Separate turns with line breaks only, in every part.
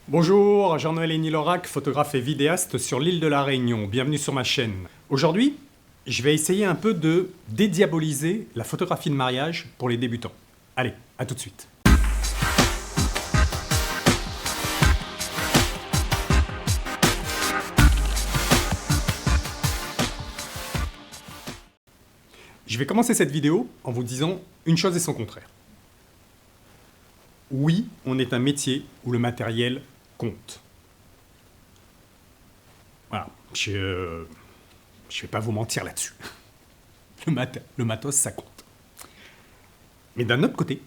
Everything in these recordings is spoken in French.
Bonjour, Jean-Noël Enilorac, photographe et vidéaste sur l'île de la Réunion. Bienvenue sur ma chaîne. Aujourd'hui, je vais essayer un peu de dédiaboliser la photographie de mariage pour les débutants. Allez, à tout de suite. Je vais commencer cette vidéo en vous disant une chose et son contraire. Oui, on est un métier où le matériel compte. Voilà, je vais pas vous mentir là-dessus. Le matos, ça compte. Mais d'un autre côté,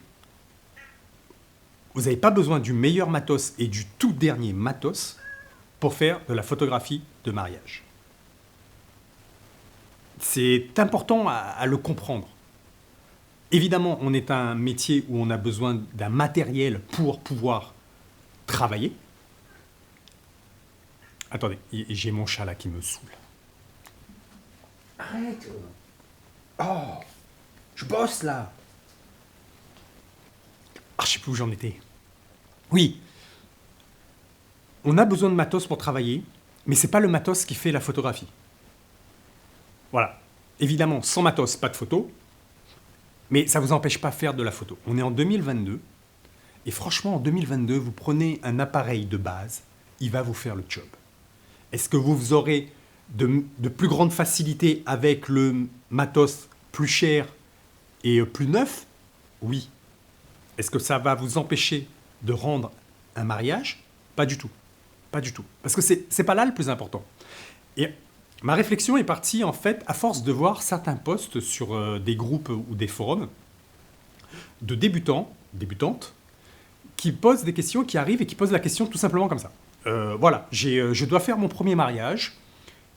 vous n'avez pas besoin du meilleur matos et du tout dernier matos pour faire de la photographie de mariage. C'est important à le comprendre. Évidemment, on est un métier où on a besoin d'un matériel pour pouvoir travailler. Attendez, j'ai mon chat là qui me saoule.
Arrête. Oh, je bosse là.
Ah, je sais plus où j'en étais. Oui, on a besoin de matos pour travailler, mais c'est pas le matos qui fait la photographie. Voilà. Évidemment, sans matos, pas de photo, mais ça ne vous empêche pas de faire de la photo. On est en 2022, et franchement, en 2022, vous prenez un appareil de base, il va vous faire le job. Est-ce que vous aurez de plus grandes facilités avec le matos plus cher et plus neuf? Oui. Est-ce que ça va vous empêcher de rendre un mariage? Pas du tout. Pas du tout. Parce que c'est pas là le plus important. Et ma réflexion est partie, en fait, à force de voir certains posts sur des groupes ou des forums de débutants, débutantes, qui posent des questions, qui arrivent et qui posent la question tout simplement comme ça. Voilà, je dois faire mon premier mariage,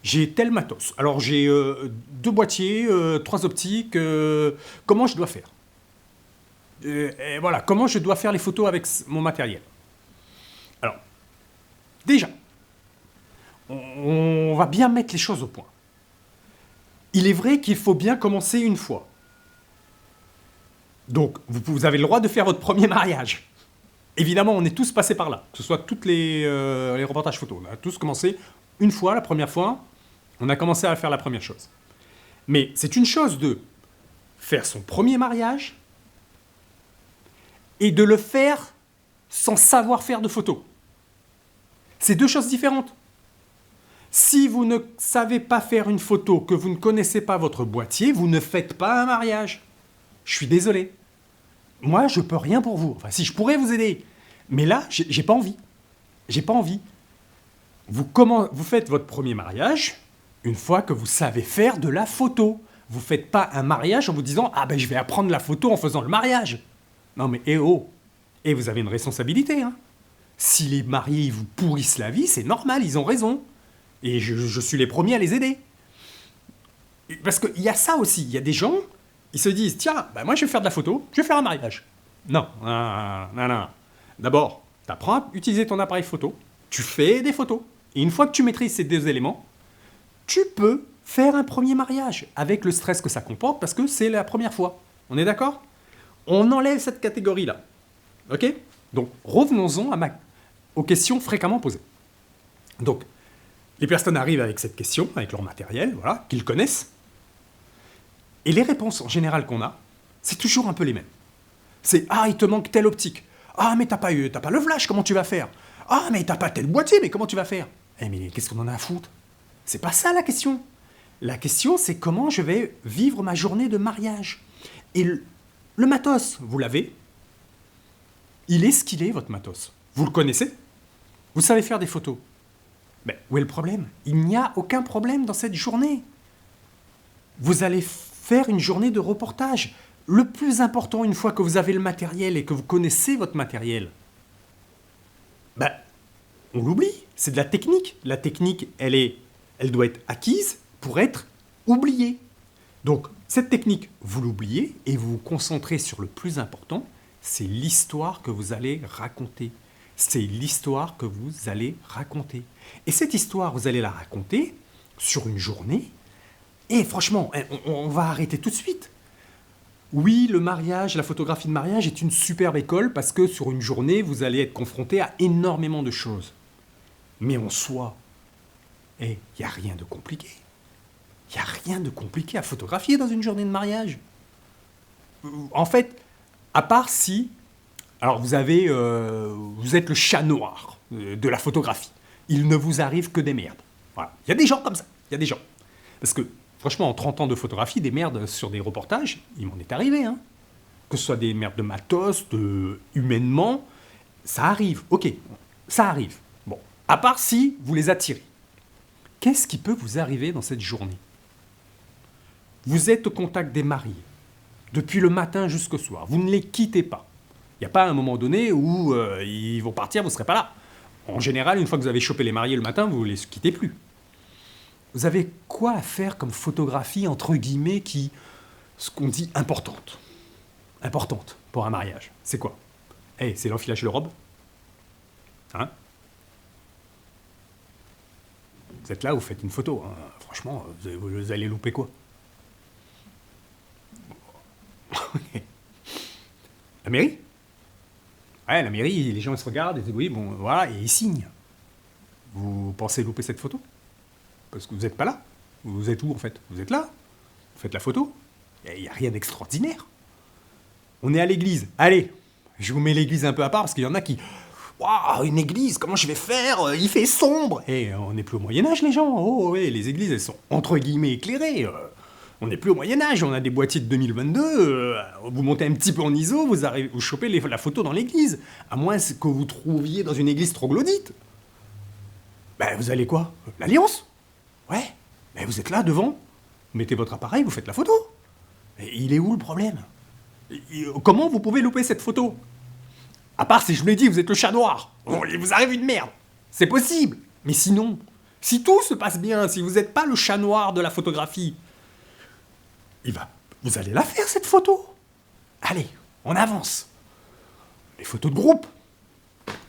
j'ai tel matos. Alors j'ai 2 boîtiers, 3 optiques, comment je dois faire? Et voilà, comment je dois faire les photos avec mon matériel? Alors, déjà, on va bien mettre les choses au point. Il est vrai qu'il faut bien commencer une fois. Donc, vous avez le droit de faire votre premier mariage. Évidemment, on est tous passés par là, que ce soit tous les reportages photos. On a tous commencé une fois, la première fois, on a commencé à faire la première chose. Mais c'est une chose de faire son premier mariage et de le faire sans savoir faire de photos. C'est 2 choses différentes. Si vous ne savez pas faire une photo, que vous ne connaissez pas votre boîtier, vous ne faites pas un mariage. Je suis désolé. Moi, je peux rien pour vous. Enfin, si je pourrais vous aider. Mais là, j'ai pas envie. J'ai pas envie. Vous faites votre premier mariage une fois que vous savez faire de la photo. Vous faites pas un mariage en vous disant « Ah ben, je vais apprendre la photo en faisant le mariage ». Non mais, Et vous avez une responsabilité, hein. Si les mariés ils vous pourrissent la vie, c'est normal, ils ont raison. Et je suis les premiers à les aider. Parce qu'il y a ça aussi, il y a des gens, ils se disent, tiens, bah moi je vais faire de la photo, je vais faire un mariage. Non, non. D'abord, tu apprends à utiliser ton appareil photo, tu fais des photos. Et une fois que tu maîtrises ces 2 éléments, tu peux faire un premier mariage, avec le stress que ça comporte, parce que c'est la première fois. On est d'accord? On enlève cette catégorie-là. Ok? Donc, revenons-en aux questions fréquemment posées. Donc, les personnes arrivent avec cette question, avec leur matériel, voilà, qu'ils connaissent. Et les réponses en général qu'on a, c'est toujours un peu les mêmes. C'est « Ah, il te manque telle optique. Ah, mais t'as pas le flash, comment tu vas faire? Ah, mais t'as pas tel boîtier, mais comment tu vas faire ?» Eh, mais qu'est-ce qu'on en a à foutre? C'est pas ça la question. La question, c'est comment je vais vivre ma journée de mariage. Et le matos, vous l'avez. Il est ce qu'il est, votre matos. Vous le connaissez. Vous savez faire des photos. Mais où est le problème? Il n'y a aucun problème dans cette journée. Vous allez faire une journée de reportage. Le plus important, une fois que vous avez le matériel et que vous connaissez votre matériel, on l'oublie. C'est de la technique. La technique, elle doit être acquise pour être oubliée. Donc, cette technique, vous l'oubliez et vous vous concentrez sur le plus important, c'est l'histoire que vous allez raconter. C'est l'histoire que vous allez raconter. Et cette histoire, vous allez la raconter sur une journée. Et franchement, on va arrêter tout de suite. Oui, le mariage, la photographie de mariage est une superbe école parce que sur une journée, vous allez être confronté à énormément de choses. Mais en soi, il n'y a rien de compliqué. Il n'y a rien de compliqué à photographier dans une journée de mariage. En fait, à part si... Alors vous êtes le chat noir de la photographie. Il ne vous arrive que des merdes. Voilà. Il y a des gens comme ça. Il y a des gens. Parce que, franchement, en 30 ans de photographie, des merdes sur des reportages, il m'en est arrivé. Hein. Que ce soit des merdes de matos, humainement, ça arrive. Ok, ça arrive. Bon, à part si vous les attirez. Qu'est-ce qui peut vous arriver dans cette journée? Vous êtes au contact des mariés, depuis le matin jusqu'au soir. Vous ne les quittez pas. Il n'y a pas un moment donné où ils vont partir, vous ne serez pas là. En général, une fois que vous avez chopé les mariés le matin, vous ne les quittez plus. Vous avez quoi à faire comme photographie, entre guillemets, ce qu'on dit importante? Importante pour un mariage. C'est quoi? C'est l'enfilage de robe. Hein? Vous êtes là, vous faites une photo. Hein. Franchement, vous allez louper quoi? La mairie? Ouais, la mairie, les gens ils se regardent et disent oui, bon, voilà, et ils signent. Vous pensez louper cette photo? Parce que vous n'êtes pas là. Vous êtes où en fait? Vous êtes là. Vous faites la photo. Il n'y a rien d'extraordinaire. On est à l'église. Allez, je vous mets l'église un peu à part parce qu'il y en a qui... Waouh, une église, comment je vais faire? Il fait sombre. On n'est plus au Moyen-Âge, les gens. Oh, ouais, les églises, elles sont entre guillemets éclairées. On n'est plus au Moyen-Âge, on a des boîtiers de 2022. Vous montez un petit peu en ISO, vous chopez la photo dans l'église. À moins que vous trouviez dans une église troglodyte. Ben, vous allez quoi? L'Alliance? Ouais. Mais vous êtes là, devant. Vous mettez votre appareil, vous faites la photo. Et il est où le problème? Comment vous pouvez louper cette photo? À part si je vous l'ai dit, vous êtes le chat noir. Bon, il vous arrive une merde. C'est possible. Mais sinon, si tout se passe bien, si vous n'êtes pas le chat noir de la photographie, vous allez la faire cette photo. Allez, on avance. Les photos de groupe.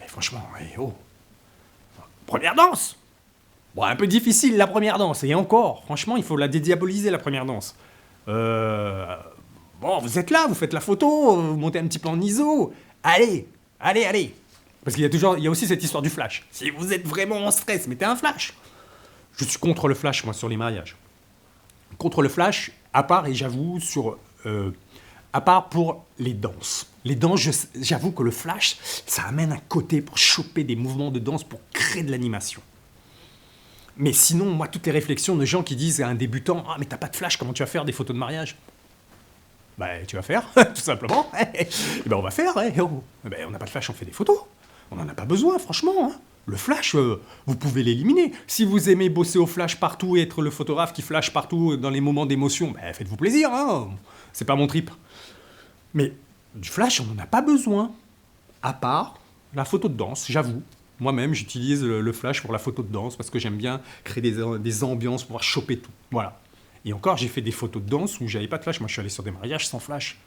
Mais franchement, première danse. Bon, un peu difficile la première danse. Et encore, franchement, il faut la dédiaboliser la première danse. Bon, vous êtes là, vous faites la photo, vous montez un petit peu en ISO. Allez. Parce qu'il y a aussi cette histoire du flash. Si vous êtes vraiment en stress, mettez un flash. Je suis contre le flash, moi, sur les mariages. Contre le flash, à part, et j'avoue, à part pour les danses. Les danses, j'avoue que le flash, ça amène un côté pour choper des mouvements de danse, pour créer de l'animation. Mais sinon, moi, toutes les réflexions de gens qui disent à un débutant « Ah, mais t'as pas de flash, comment tu vas faire des photos de mariage ?» Ben, tu vas faire, tout simplement. Et ben, on va faire. Ben, on n'a pas de flash, on fait des photos. On n'en a pas besoin, franchement. Hein. Le flash, vous pouvez l'éliminer. Si vous aimez bosser au flash partout et être le photographe qui flash partout dans les moments d'émotion, ben, faites-vous plaisir. Hein. C'est pas mon trip. Mais du flash, on n'en a pas besoin. À part la photo de danse, j'avoue. Moi-même, j'utilise le flash pour la photo de danse parce que j'aime bien créer des ambiances, pouvoir choper tout. Voilà. Et encore, j'ai fait des photos de danse où j'avais pas de flash. Moi, je suis allé sur des mariages sans flash.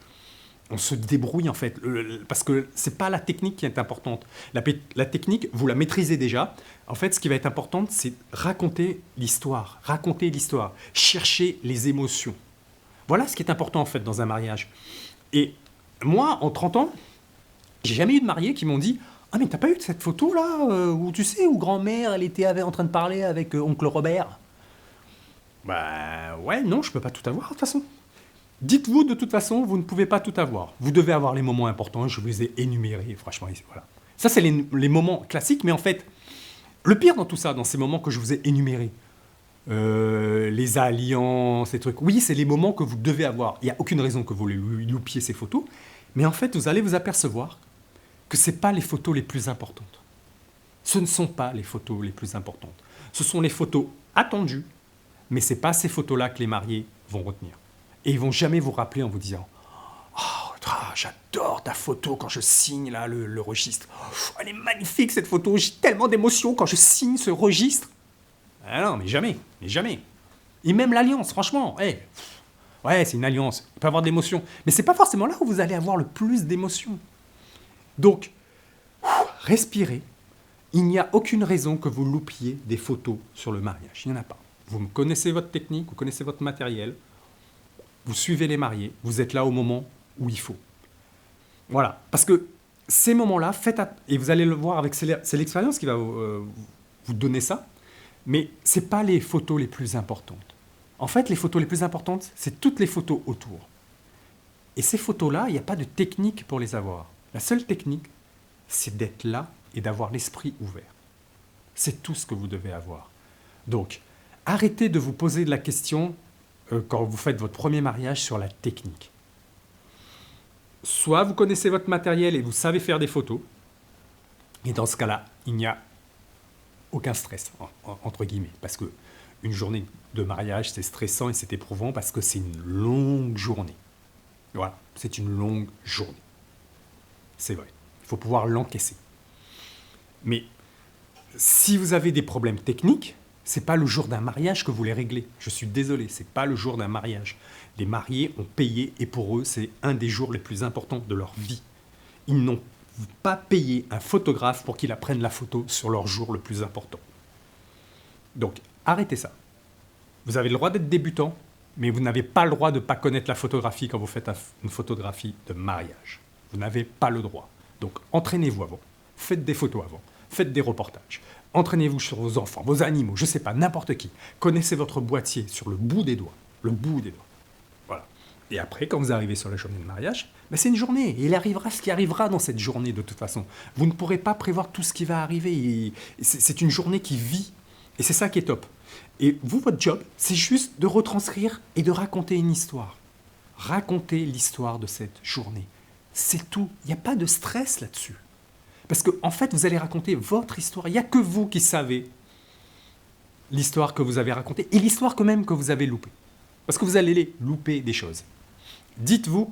On se débrouille, en fait. Parce que c'est pas la technique qui est importante. La technique, vous la maîtrisez déjà. En fait, ce qui va être important, c'est raconter l'histoire. Raconter l'histoire. Chercher les émotions. Voilà ce qui est important, en fait, dans un mariage. Et moi, en 30 ans, j'ai jamais eu de mariés qui m'ont dit « Ah, mais t'as pas eu cette photo-là où, tu sais, où grand-mère, elle était en train de parler avec oncle Robert ?» Bah ouais, non, je peux pas tout avoir de toute façon. Dites-vous de toute façon, vous ne pouvez pas tout avoir. Vous devez avoir les moments importants, je vous les ai énumérés, franchement, voilà. Ça, c'est les moments classiques, mais en fait, le pire dans tout ça, dans ces moments que je vous ai énumérés, les alliances, ces trucs, oui, c'est les moments que vous devez avoir. Il n'y a aucune raison que vous loupiez ces photos, mais en fait, vous allez vous apercevoir que ce n'est pas les photos les plus importantes. Ce ne sont pas les photos les plus importantes. Ce sont les photos attendues, mais ce n'est pas ces photos-là que les mariés vont retenir. Et ils ne vont jamais vous rappeler en vous disant « Oh, j'adore ta photo quand je signe là, le registre. Oh, elle est magnifique cette photo, j'ai tellement d'émotions quand je signe ce registre. » Ah non, mais jamais. Et même l'alliance, franchement, ouais, c'est une alliance, il peut y avoir de l'émotion. Mais ce n'est pas forcément là où vous allez avoir le plus d'émotions. Donc, respirez. Il n'y a aucune raison que vous loupiez des photos sur le mariage. Il n'y en a pas. Vous connaissez votre technique, vous connaissez votre matériel. vous suivez les mariés, vous êtes là au moment où il faut. Voilà, parce que ces moments-là, et vous allez le voir avec c'est l'expérience qui va vous donner ça, mais ce n'est pas les photos les plus importantes. En fait, les photos les plus importantes, c'est toutes les photos autour. Et ces photos-là, il n'y a pas de technique pour les avoir. La seule technique, c'est d'être là et d'avoir l'esprit ouvert. C'est tout ce que vous devez avoir. Donc, arrêtez de vous poser de la question quand vous faites votre premier mariage sur la technique. Soit vous connaissez votre matériel et vous savez faire des photos, et dans ce cas-là, il n'y a aucun stress, entre guillemets, parce que une journée de mariage, c'est stressant et c'est éprouvant parce que c'est une longue journée. Voilà, c'est une longue journée. C'est vrai, il faut pouvoir l'encaisser. Mais si vous avez des problèmes techniques, c'est pas le jour d'un mariage que vous les réglez. Je suis désolé, c'est pas le jour d'un mariage. Les mariés ont payé et pour eux, c'est un des jours les plus importants de leur vie. Ils n'ont pas payé un photographe pour qu'il apprenne la photo sur leur jour le plus important. Donc, arrêtez ça. Vous avez le droit d'être débutant, mais vous n'avez pas le droit de ne pas connaître la photographie quand vous faites une photographie de mariage. Vous n'avez pas le droit. Donc, entraînez-vous avant. Faites des photos avant. Faites des reportages. Entraînez-vous sur vos enfants, vos animaux, je ne sais pas, n'importe qui. Connaissez votre boîtier sur le bout des doigts. Le bout des doigts. Voilà. Et après, quand vous arrivez sur la journée de mariage, ben c'est une journée. Et il arrivera ce qui arrivera dans cette journée de toute façon. Vous ne pourrez pas prévoir tout ce qui va arriver. Et c'est une journée qui vit. Et c'est ça qui est top. Et vous, votre job, c'est juste de retranscrire et de raconter une histoire. Racontez l'histoire de cette journée. C'est tout. Il n'y a pas de stress là-dessus. Parce qu'en fait, vous allez raconter votre histoire. Il n'y a que vous qui savez l'histoire que vous avez racontée et l'histoire quand même que vous avez loupée. Parce que vous allez louper des choses. Dites-vous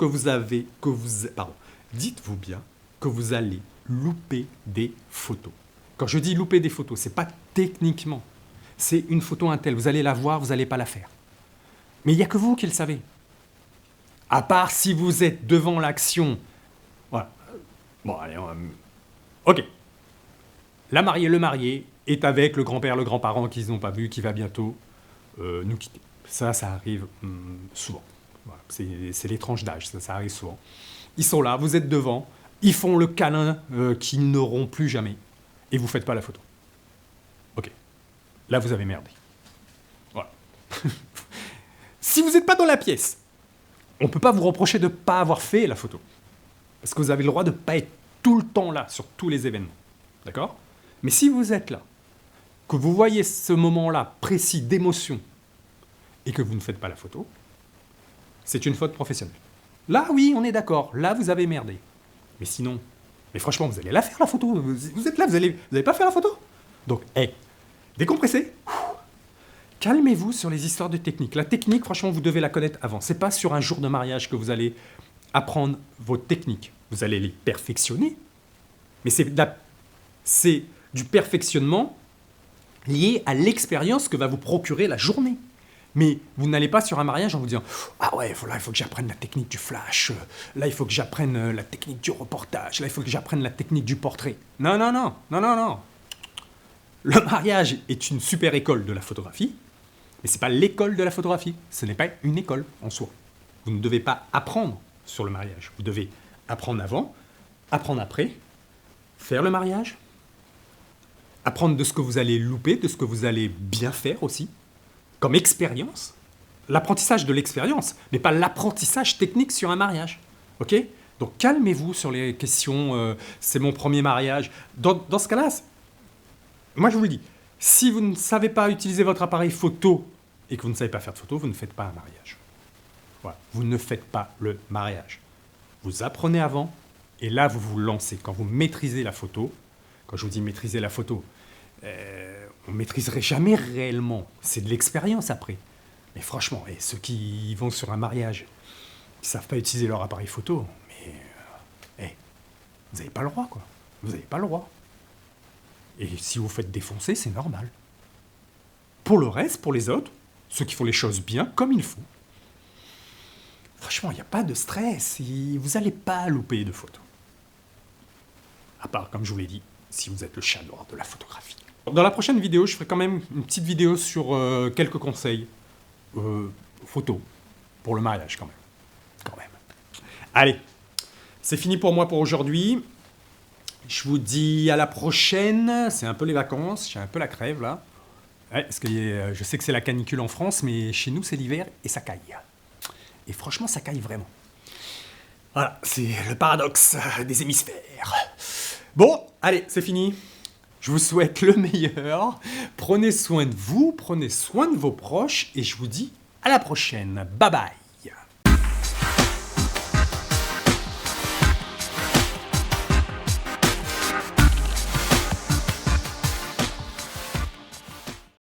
dites-vous bien que vous allez louper des photos. Quand je dis louper des photos, ce n'est pas techniquement. C'est une photo un tel. Vous allez la voir, vous n'allez pas la faire. Mais il n'y a que vous qui le savez. À part si vous êtes devant l'action. Voilà. Bon, allez, ok. La mariée, le marié est avec le grand-père, le grand-parent qu'ils n'ont pas vu, qui va bientôt nous quitter. Ça arrive souvent. Voilà. C'est les tranches d'âge, ça arrive souvent. Ils sont là, vous êtes devant, ils font le câlin qu'ils n'auront plus jamais. Et vous ne faites pas la photo. Ok. Là, vous avez merdé. Voilà. Si vous n'êtes pas dans la pièce, on ne peut pas vous reprocher de ne pas avoir fait la photo. Parce que vous avez le droit de ne pas être tout le temps là, sur tous les événements. D'accord ? Mais si vous êtes là, que vous voyez ce moment-là précis d'émotion, et que vous ne faites pas la photo, c'est une faute professionnelle. Là, oui, on est d'accord. Là, vous avez merdé. Mais sinon, mais franchement, vous allez la faire, la photo. Vous êtes là, vous allez pas faire la photo. Donc, décompressez. Calmez-vous sur les histoires de technique. La technique, franchement, vous devez la connaître avant. C'est pas sur un jour de mariage que vous allez apprendre vos techniques. Vous allez les perfectionner. Mais c'est du perfectionnement lié à l'expérience que va vous procurer la journée. Mais vous n'allez pas sur un mariage en vous disant « Ah ouais, là, il faut que j'apprenne la technique du flash. Là, il faut que j'apprenne la technique du reportage. Là, il faut que j'apprenne la technique du portrait. » Non, non, non, non, non, non. Le mariage est une super école de la photographie, mais ce n'est pas l'école de la photographie. Ce n'est pas une école en soi. Vous ne devez pas apprendre sur le mariage. Vous devez apprendre avant, apprendre après, faire le mariage, apprendre de ce que vous allez louper, de ce que vous allez bien faire aussi, comme expérience. L'apprentissage de l'expérience, mais pas l'apprentissage technique sur un mariage. Ok ? Donc calmez-vous sur les questions, c'est mon premier mariage. Dans ce cas-là, moi je vous le dis, si vous ne savez pas utiliser votre appareil photo et que vous ne savez pas faire de photo, vous ne faites pas un mariage. Voilà, vous ne faites pas le mariage. Vous apprenez avant, et là vous vous lancez. Quand vous maîtrisez la photo, quand je vous dis maîtriser la photo, on ne maîtriserait jamais réellement. C'est de l'expérience après. Mais franchement, ceux qui vont sur un mariage, qui ne savent pas utiliser leur appareil photo, mais vous n'avez pas le droit, quoi. Vous n'avez pas le droit. Et si vous faites défoncer, c'est normal. Pour le reste, pour les autres, ceux qui font les choses bien, comme il faut, franchement, il n'y a pas de stress. Vous n'allez pas louper de photos. À part, comme je vous l'ai dit, si vous êtes le chat noir de la photographie. Dans la prochaine vidéo, je ferai quand même une petite vidéo sur quelques conseils photos. Pour le mariage, quand même. Quand même. Allez, c'est fini pour moi pour aujourd'hui. Je vous dis à la prochaine. C'est un peu les vacances, j'ai un peu la crève là. Ouais, parce que je sais que c'est la canicule en France, mais chez nous c'est l'hiver et ça caille. Et franchement, ça caille vraiment. Voilà, c'est le paradoxe des hémisphères. Bon, allez, c'est fini. Je vous souhaite le meilleur. Prenez soin de vous, prenez soin de vos proches et je vous dis à la prochaine. Bye bye.